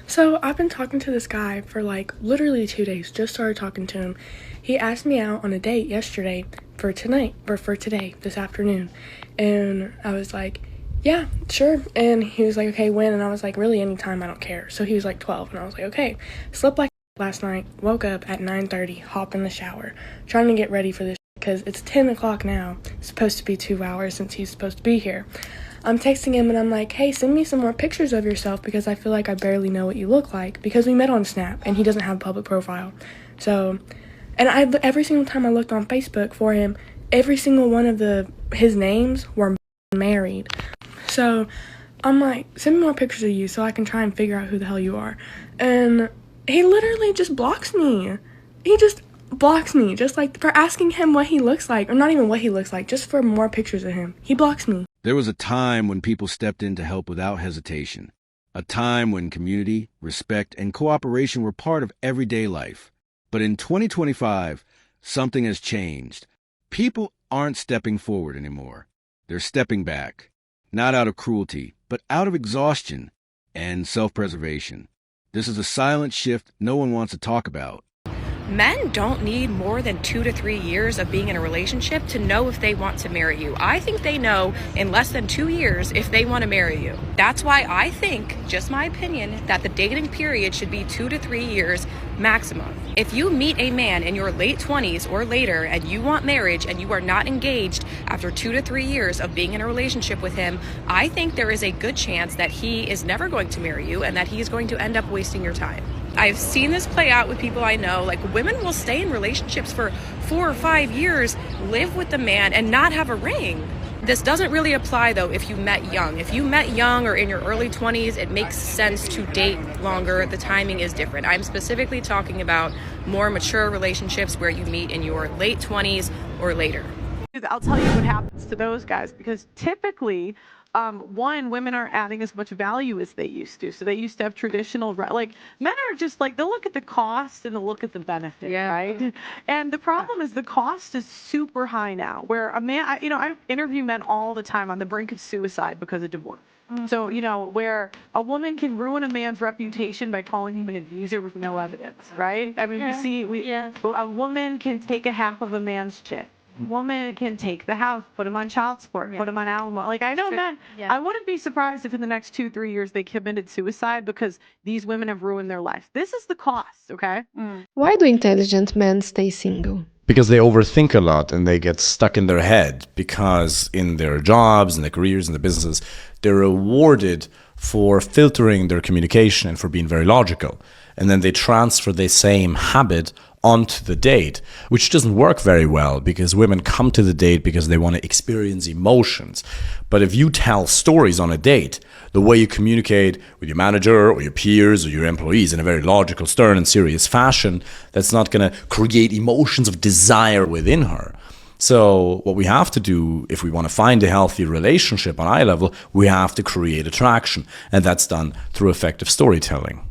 So I've been talking to this guy for like literally 2 days. Just started talking to him. He asked me out on a date yesterday for tonight, or for today, this afternoon. And I was like, yeah, sure. And he was like, okay, when? And I was like, really, anytime, I don't care. So he was like 12. And I was like, okay. Slept like last night, woke up at 9:30, hop in the shower, trying to get ready for this because it's 10 o'clock now. It's supposed to be 2 hours since he's supposed to be here. I'm texting him and I'm like, hey, send me some more pictures of yourself because I feel like I barely know what you look like because we met on Snap and he doesn't have a public profile. So, and every single time I looked on Facebook for him, every single one of his names were married. So I'm like, send me more pictures of you so I can try and figure out who the hell you are. And he literally just blocks me. He just blocks me just like for asking him what he looks like, or not even what he looks like, just for more pictures of him. He blocks me. There was a time when people stepped in to help without hesitation, a time when community, respect, and cooperation were part of everyday life. But in 2025, something has changed. People aren't stepping forward anymore. They're stepping back, not out of cruelty, but out of exhaustion and self-preservation. This is a silent shift no one wants to talk about. Men don't need more than 2 to 3 years of being in a relationship to know if they want to marry you. I think they know in less than 2 years if they want to marry you. That's why I think, just my opinion, that the dating period should be 2 to 3 years maximum. If you meet a man in your late 20s or later and you want marriage and you are not engaged after 2 to 3 years of being in a relationship with him, I think there is a good chance that he is never going to marry you and that he is going to end up wasting your time. I've seen this play out with people I know. Like, women will stay in relationships for 4 or 5 years, live with the man, and not have a ring. This doesn't really apply, though, if you met young. If you met young or in your early 20s, it makes sense to date longer. The timing is different. I'm specifically talking about more mature relationships where you meet in your late 20s or later. I'll tell you what happens to those guys, because typically, women aren't adding as much value as they used to. So they used to have traditional, like, men are just like, they'll look at the cost and they'll look at the benefit, right? And the problem is the cost is super high now, where a man, I interview men all the time on the brink of suicide because of divorce. So, where a woman can ruin a man's reputation by calling him an abuser with no evidence, right? I mean, a woman can take a half of a man's chick. Woman can take the house, put him on child support, put him on alimony. Like, I know men. I wouldn't be surprised if in the next 2-3 years they committed suicide because these women have ruined their life. This is the cost, okay? Why do intelligent men stay single? Because they overthink a lot and they get stuck in their head, because in their jobs and their careers and their businesses, they're rewarded for filtering their communication and for being very logical. And then they transfer the same habit onto the date, which doesn't work very well because women come to the date because they want to experience emotions. But if you tell stories on a date, the way you communicate with your manager or your peers or your employees in a very logical, stern, and serious fashion, that's not going to create emotions of desire within her. So what we have to do, if we want to find a healthy relationship on eye level, we have to create attraction. And that's done through effective storytelling.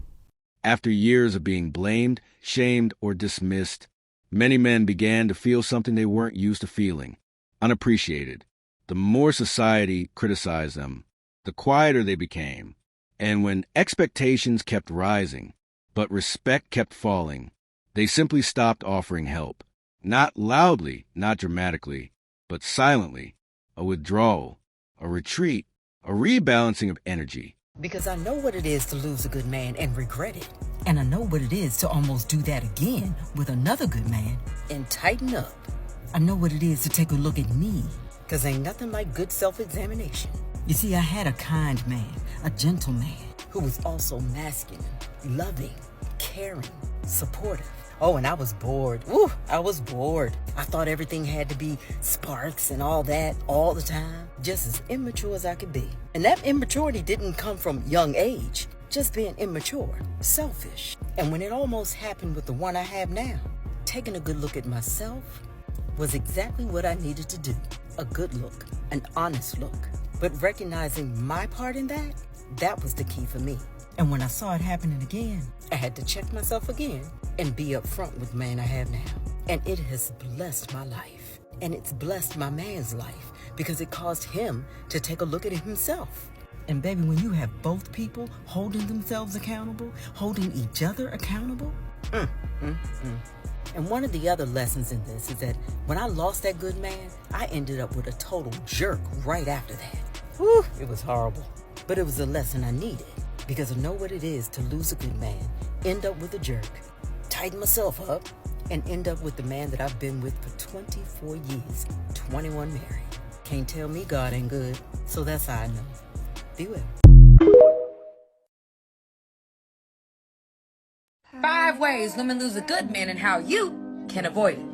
After years of being blamed, shamed, or dismissed, many men began to feel something they weren't used to feeling: unappreciated. The more society criticized them, the quieter they became. And when expectations kept rising, but respect kept falling, they simply stopped offering help. Not loudly, not dramatically, but silently. A withdrawal, a retreat, a rebalancing of energy. Because I know what it is to lose a good man and regret it. And I know what it is to almost do that again with another good man and tighten up. I know what it is to take a look at me, because ain't nothing like good self-examination. You see, I had a kind man, a gentle man, who was also masculine, loving, caring, supportive. Oh, and I was bored. Woo, I was bored. I thought everything had to be sparks and all that all the time. Just as immature as I could be. And that immaturity didn't come from young age. Just being immature, selfish. And when it almost happened with the one I have now, taking a good look at myself was exactly what I needed to do. A good look, an honest look. But recognizing my part in that, that was the key for me. And when I saw it happening again, I had to check myself again and be upfront with the man I have now. And it has blessed my life. And it's blessed my man's life because it caused him to take a look at himself. And baby, when you have both people holding themselves accountable, holding each other accountable, And one of the other lessons in this is that when I lost that good man, I ended up with a total jerk right after that. Whew, it was horrible. But it was a lesson I needed, because I know what it is to lose a good man, end up with a jerk, tighten myself up, and end up with the man that I've been with for 24 years, 21 married. Can't tell me God ain't good, so that's how I know. Be well. 5 ways women lose a good man and how you can avoid it.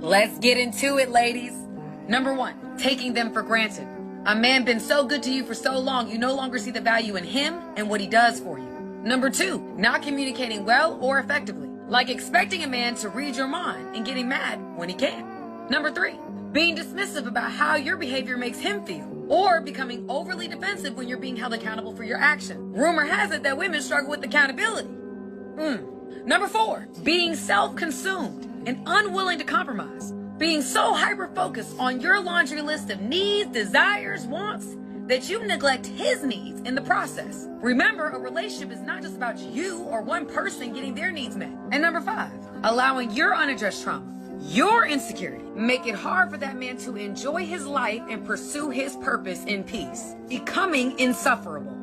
Let's get into it, ladies. Number 1, taking them for granted. A man been so good to you for so long, you no longer see the value in him and what he does for you. Number 2, not communicating well or effectively, like expecting a man to read your mind and getting mad when he can't. Number 3, being dismissive about how your behavior makes him feel, or becoming overly defensive when you're being held accountable for your action. Rumor has it that women struggle with accountability. Number 4, being self-consumed and unwilling to compromise. Being so hyper-focused on your laundry list of needs, desires, wants, that you neglect his needs in the process. Remember, a relationship is not just about you or one person getting their needs met. And number 5, allowing your unaddressed trauma, your insecurity, make it hard for that man to enjoy his life and pursue his purpose in peace, becoming insufferable.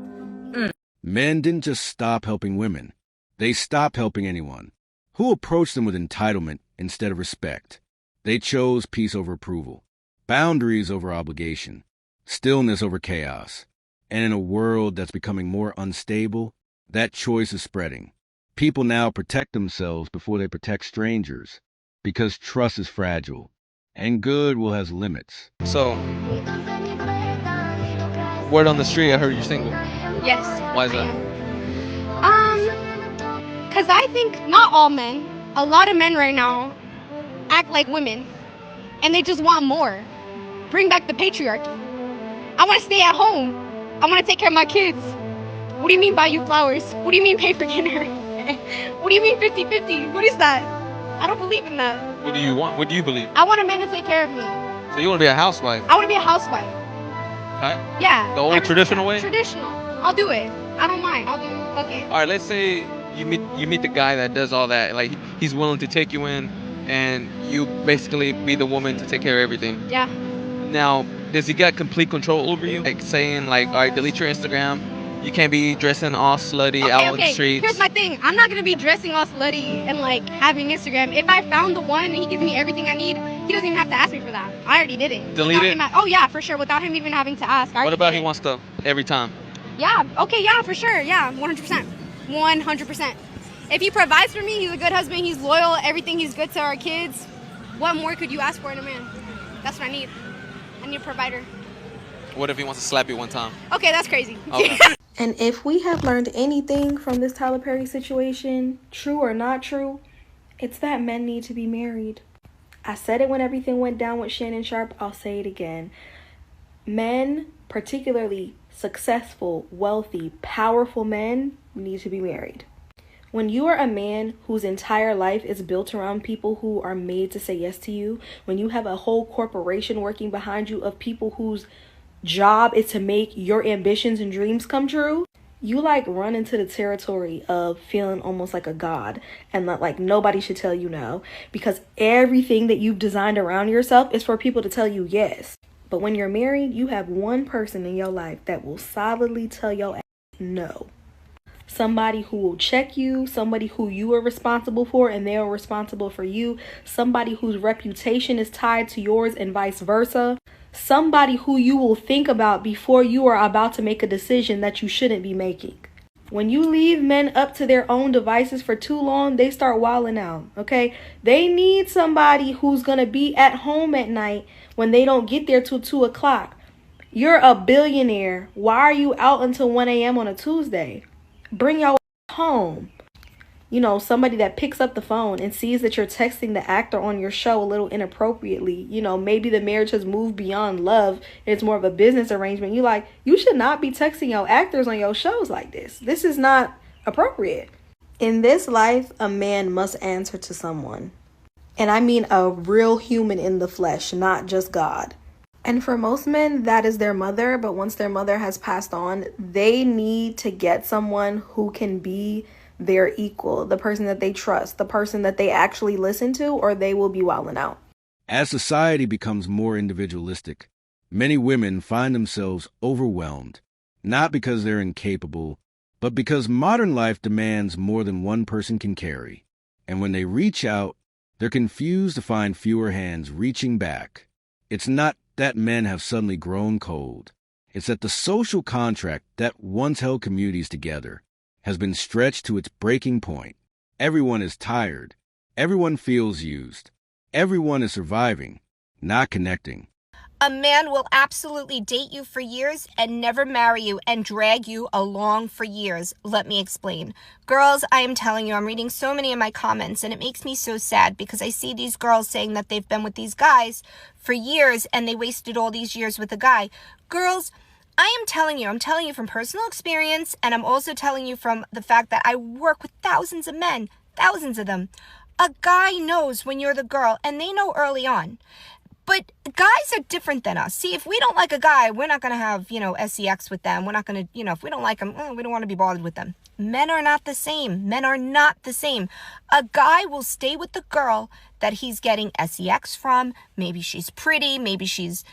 Men didn't just stop helping women. They stopped helping anyone who approached them with entitlement instead of respect. They chose peace over approval, boundaries over obligation, stillness over chaos. And in a world that's becoming more unstable, that choice is spreading. People now protect themselves before they protect strangers, because trust is fragile, and goodwill has limits. So, word on the street, I heard you're single. Yes. Why is that? Because I think not all men, a lot of men right now act like women, and they just want more. Bring back the patriarchy. I want to stay at home. I want to take care of my kids. What do you mean buy you flowers? What do you mean pay for dinner? What do you mean 50-50? What is that? I don't believe in that. What do you want? What do you believe? I want a man to take care of me. So you want to be a housewife? I want to be a housewife. Right? Yeah. The old traditional way? Traditional. I'll do it. I don't mind. I'll do it. Okay. All right, let's say you meet the guy that does all that. Like, he's willing to take you in, and you basically be the woman to take care of everything. Yeah. Now, does he got complete control over you? Like saying, like, all right, delete your Instagram. You can't be dressing all slutty out on the streets. Here's my thing. I'm not going to be dressing all slutty and, like, having Instagram. If I found the one and he gives me everything I need, he doesn't even have to ask me for that. I already did it. Delete it? Oh, yeah, for sure. Without him even having to ask. What about he wants stuff every time? Yeah. Okay, yeah, for sure. Yeah, 100%. 100%. If he provides for me, he's a good husband, he's loyal, everything, he's good to our kids. What more could you ask for in a man? That's what I need. I need a provider. What if he wants to slap you one time? Okay, that's crazy. Okay. And if we have learned anything from this Tyler Perry situation, true or not true, it's that men need to be married. I said it when everything went down with Shannon Sharp, I'll say it again. Men, particularly successful, wealthy, powerful men, need to be married. When you are a man whose entire life is built around people who are made to say yes to you, when you have a whole corporation working behind you of people whose job is to make your ambitions and dreams come true, you like run into the territory of feeling almost like a god, and like nobody should tell you no, because everything that you've designed around yourself is for people to tell you yes. But when you're married, you have one person in your life that will solidly tell your ass no. Somebody who will check you, somebody who you are responsible for and they are responsible for you, somebody whose reputation is tied to yours and vice versa, somebody who you will think about before you are about to make a decision that you shouldn't be making. When you leave men up to their own devices for too long, they start wilding out, okay? They need somebody who's going to be at home at night when they don't get there till 2 o'clock. You're a billionaire. Why are you out until 1 a.m. on a Tuesday? Bring your home. You know, somebody that picks up the phone and sees that you're texting the actor on your show a little inappropriately. You know, maybe the marriage has moved beyond love and it's more of a business arrangement. You should not be texting your actors on your shows like this. This is not appropriate. In this life, a man must answer to someone. And I mean a real human in the flesh, not just God. And for most men, that is their mother. But once their mother has passed on, they need to get someone who can be their equal, the person that they trust, the person that they actually listen to, or they will be wilding out. As society becomes more individualistic, many women find themselves overwhelmed, not because they're incapable, but because modern life demands more than one person can carry. And when they reach out, they're confused to find fewer hands reaching back. It's not that men have suddenly grown cold. It's that the social contract that once held communities together has been stretched to its breaking point. Everyone is tired. Everyone feels used. Everyone is surviving, not connecting. A man will absolutely date you for years and never marry you and drag you along for years. Let me explain. Girls, I am telling you, I'm reading so many of my comments and it makes me so sad because I see these girls saying that they've been with these guys for years and they wasted all these years with a guy. Girls, I'm telling you from personal experience, and I'm also telling you from the fact that I work with thousands of men, thousands of them. A guy knows when you're the girl and they know early on. But guys are different than us. See, if we don't like a guy, we're not going to have, sex with them. We're not going to, if we don't like them, we don't want to be bothered with them. Men are not the same. Men are not the same. A guy will stay with the girl that he's getting sex from. Maybe she's pretty. Maybe she's,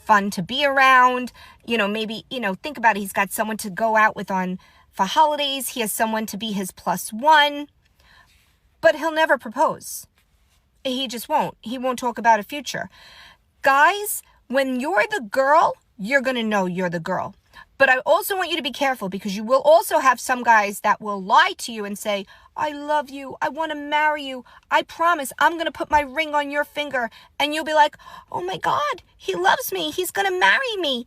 fun to be around. Maybe, think about it. He's got someone to go out with for holidays. He has someone to be his plus one. But he'll never propose. He just won't. He won't talk about a future. Guys, when you're the girl, you're going to know you're the girl. But I also want you to be careful because you will also have some guys that will lie to you and say, I love you. I want to marry you. I promise I'm going to put my ring on your finger. And you'll be like, oh my God, he loves me. He's going to marry me.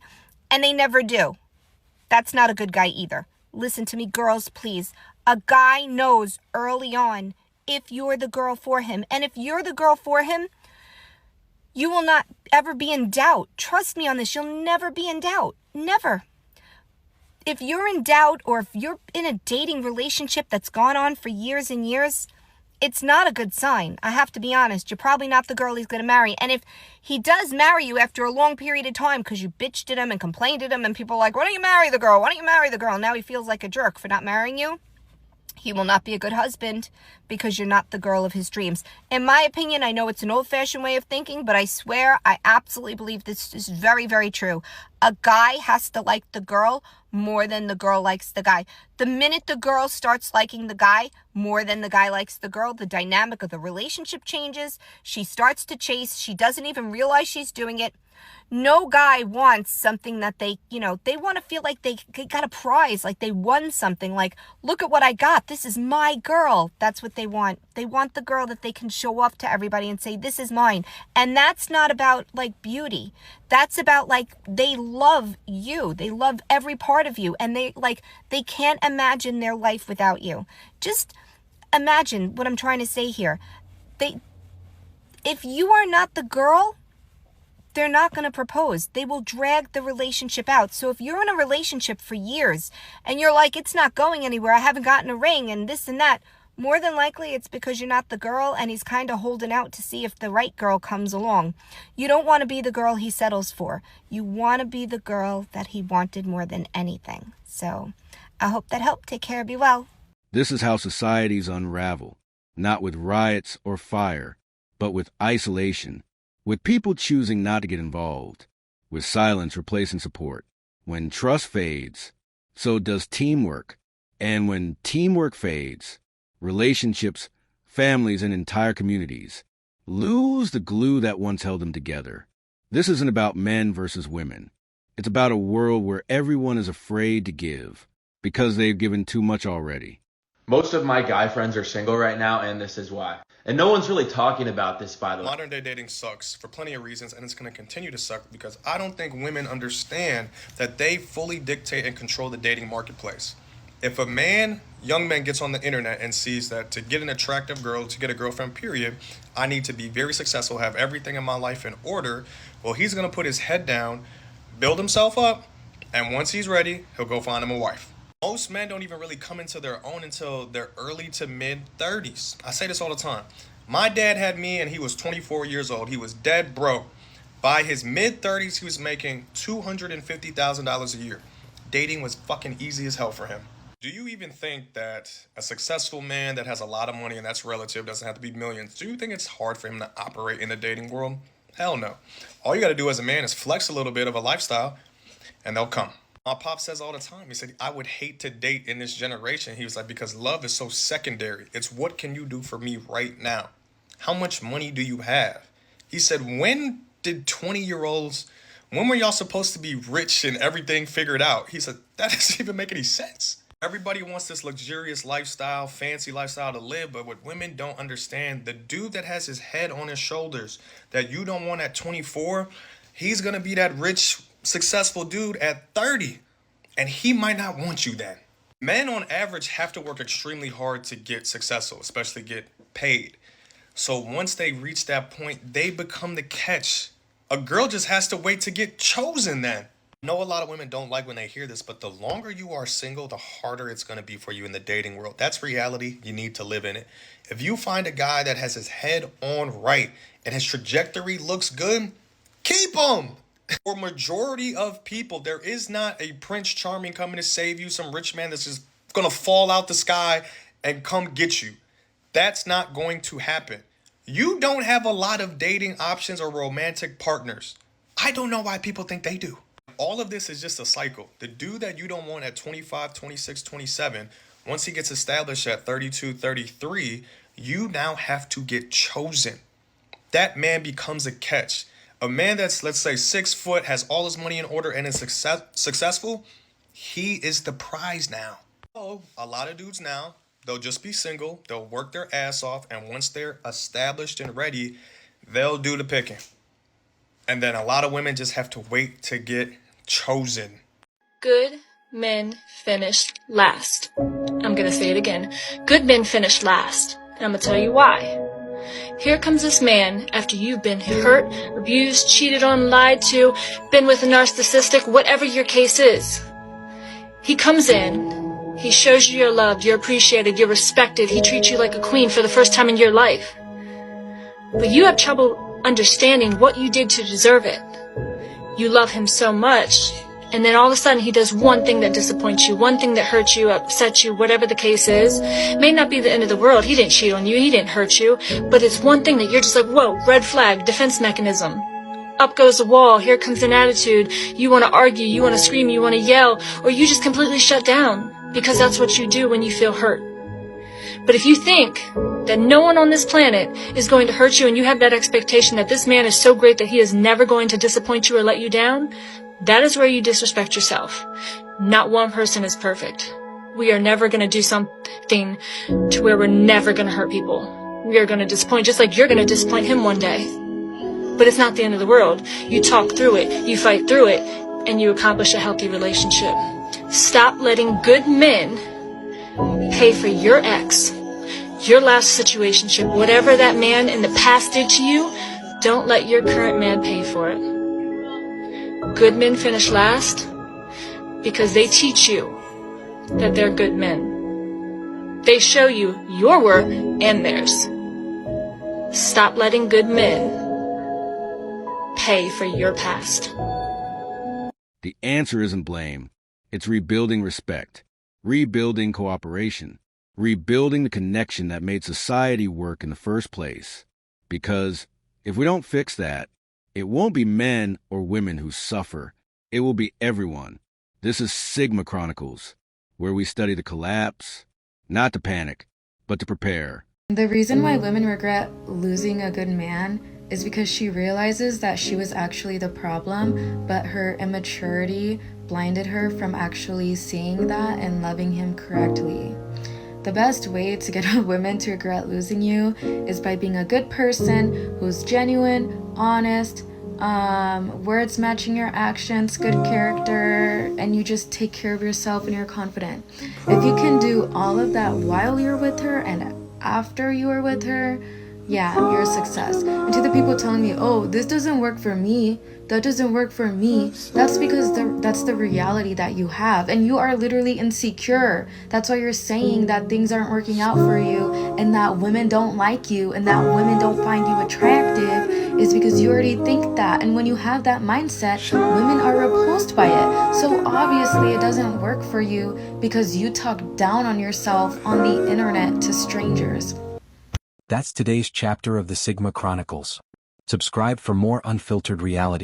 And they never do. That's not a good guy either. Listen to me, girls, please. A guy knows early on if you're the girl for him. And if you're the girl for him, you will not ever be in doubt. Trust me on this. You'll never be in doubt. Never. If you're in doubt or if you're in a dating relationship that's gone on for years and years, it's not a good sign. I have to be honest. You're probably not the girl he's going to marry. And if he does marry you after a long period of time because you bitched at him and complained at him and people are like, why don't you marry the girl? Why don't you marry the girl? Now he feels like a jerk for not marrying you. He will not be a good husband because you're not the girl of his dreams. In my opinion, I know it's an old-fashioned way of thinking, but I swear I absolutely believe this is very, very true. A guy has to like the girl more than the girl likes the guy. The minute the girl starts liking the guy more than the guy likes the girl, the dynamic of the relationship changes. She starts to chase. She doesn't even realize she's doing it. No guy wants something that they want to feel like they got a prize, like they won something, like, look at what I got. This is my girl. That's what they want. They want the girl that they can show off to everybody and say, this is mine. And that's not about like beauty. That's about like, they love you. They love every part of you. And they can't imagine their life without you. Just imagine what I'm trying to say here. If you are not the girl, they're not going to propose. They will drag the relationship out. So if you're in a relationship for years and you're like, it's not going anywhere, I haven't gotten a ring and this and that, more than likely it's because you're not the girl and he's kind of holding out to see if the right girl comes along. You don't want to be the girl he settles for. You want to be the girl that he wanted more than anything. So I hope that helped. Take care. Be well. This is how societies unravel, not with riots or fire, but with isolation. With people choosing not to get involved, with silence replacing support. When trust fades, so does teamwork. And when teamwork fades, relationships, families, and entire communities lose the glue that once held them together. This isn't about men versus women. It's about a world where everyone is afraid to give because they've given too much already. Most of my guy friends are single right now, and this is why. And no one's really talking about this, by the way. Modern day dating sucks for plenty of reasons, and it's going to continue to suck because I don't think women understand that they fully dictate and control the dating marketplace. If a young man gets on the internet and sees that to get an attractive girl, to get a girlfriend, period, I need to be very successful, have everything in my life in order, well, he's going to put his head down, build himself up, and once he's ready, he'll go find him a wife. Most men don't even really come into their own until their early to mid 30s. I say this all the time. My dad had me and he was 24 years old. He was dead broke. By his mid-30s, he was making $250,000 a year. Dating was fucking easy as hell for him. Do you even think that a successful man that has a lot of money, and that's relative, doesn't have to be millions, do you think it's hard for him to operate in the dating world? Hell no. All you got to do as a man is flex a little bit of a lifestyle, and they'll come. My pop says all the time, he said, I would hate to date in this generation. He was like, because love is so secondary. It's what can you do for me right now? How much money do you have? He said, when did 20-year-olds, when were y'all supposed to be rich and everything figured out? He said, that doesn't even make any sense. Everybody wants this luxurious lifestyle, fancy lifestyle to live, but what women don't understand, the dude that has his head on his shoulders that you don't want at 24, he's going to be that rich, successful dude at 30, and he might not want you then. Men on average have to work extremely hard to get successful, especially get paid. So once they reach that point, they become the catch. A girl just has to wait to get chosen then. I know a lot of women don't like when they hear this, but the longer you are single, the harder it's going to be for you in the dating world. That's reality. You need to live in it. If you find a guy that has his head on right and his trajectory looks good, keep him. For majority of people, there is not a Prince Charming coming to save you, some rich man that's just going to fall out the sky and come get you. That's not going to happen. You don't have a lot of dating options or romantic partners. I don't know why people think they do. All of this is just a cycle. The dude that you don't want at 25, 26, 27, once he gets established at 32, 33, you now have to get chosen. That man becomes a catch. A man that's, let's say, 6 foot, has all his money in order and is successful, he is the prize now. So a lot of dudes now, they'll just be single, they'll work their ass off, and once they're established and ready, they'll do the picking. And then a lot of women just have to wait to get chosen. Good men finish last. I'm gonna say it again. Good men finish last. And I'm gonna tell you why. Here comes this man after you've been hurt, abused, cheated on, lied to, been with a narcissistic, whatever your case is. He comes in, he shows you you're loved, you're appreciated, you're respected, he treats you like a queen for the first time in your life. But you have trouble understanding what you did to deserve it. You love him so much, and then all of a sudden he does one thing that disappoints you, one thing that hurts you, upsets you, whatever the case is. It may not be the end of the world. He didn't cheat on you, he didn't hurt you, but it's one thing that you're just like, whoa, red flag, defense mechanism. Up goes the wall, here comes an attitude. You want to argue, you want to scream, you want to yell, or you just completely shut down, because that's what you do when you feel hurt. But if you think that no one on this planet is going to hurt you, and you have that expectation that this man is so great that he is never going to disappoint you or let you down, that is where you disrespect yourself. Not one person is perfect. We are never going to do something to where we're never going to hurt people. We are going to disappoint, just like you're going to disappoint him one day. But it's not the end of the world. You talk through it, you fight through it, and you accomplish a healthy relationship. Stop letting good men pay for your ex, your last situationship, whatever that man in the past did to you. Don't let your current man pay for it. Good men finish last because they teach you that they're good men. They show you your worth and theirs. Stop letting good men pay for your past. The answer isn't blame. It's rebuilding respect, rebuilding cooperation, rebuilding the connection that made society work in the first place. Because if we don't fix that, it won't be men or women who suffer. It will be everyone. This is Sigma Chronicles, where we study the collapse, not to panic, but to prepare. The reason why women regret losing a good man is because she realizes that she was actually the problem, but her immaturity blinded her from actually seeing that and loving him correctly. The best way to get a woman to regret losing you is by being a good person who's genuine, honest, words matching your actions, good character, and you just take care of yourself and you're confident. If you can do all of that while you're with her and after you are with her, yeah, you're a success. And to the people telling me, oh, this doesn't work for me, that doesn't work for me, that's because that's the reality that you have. And you are literally insecure. That's why you're saying that things aren't working out for you and that women don't like you and that women don't find you attractive, is because you already think that. And when you have that mindset, women are repulsed by it. So obviously it doesn't work for you because you talk down on yourself on the internet to strangers. That's today's chapter of the Sigma Chronicles. Subscribe for more unfiltered reality.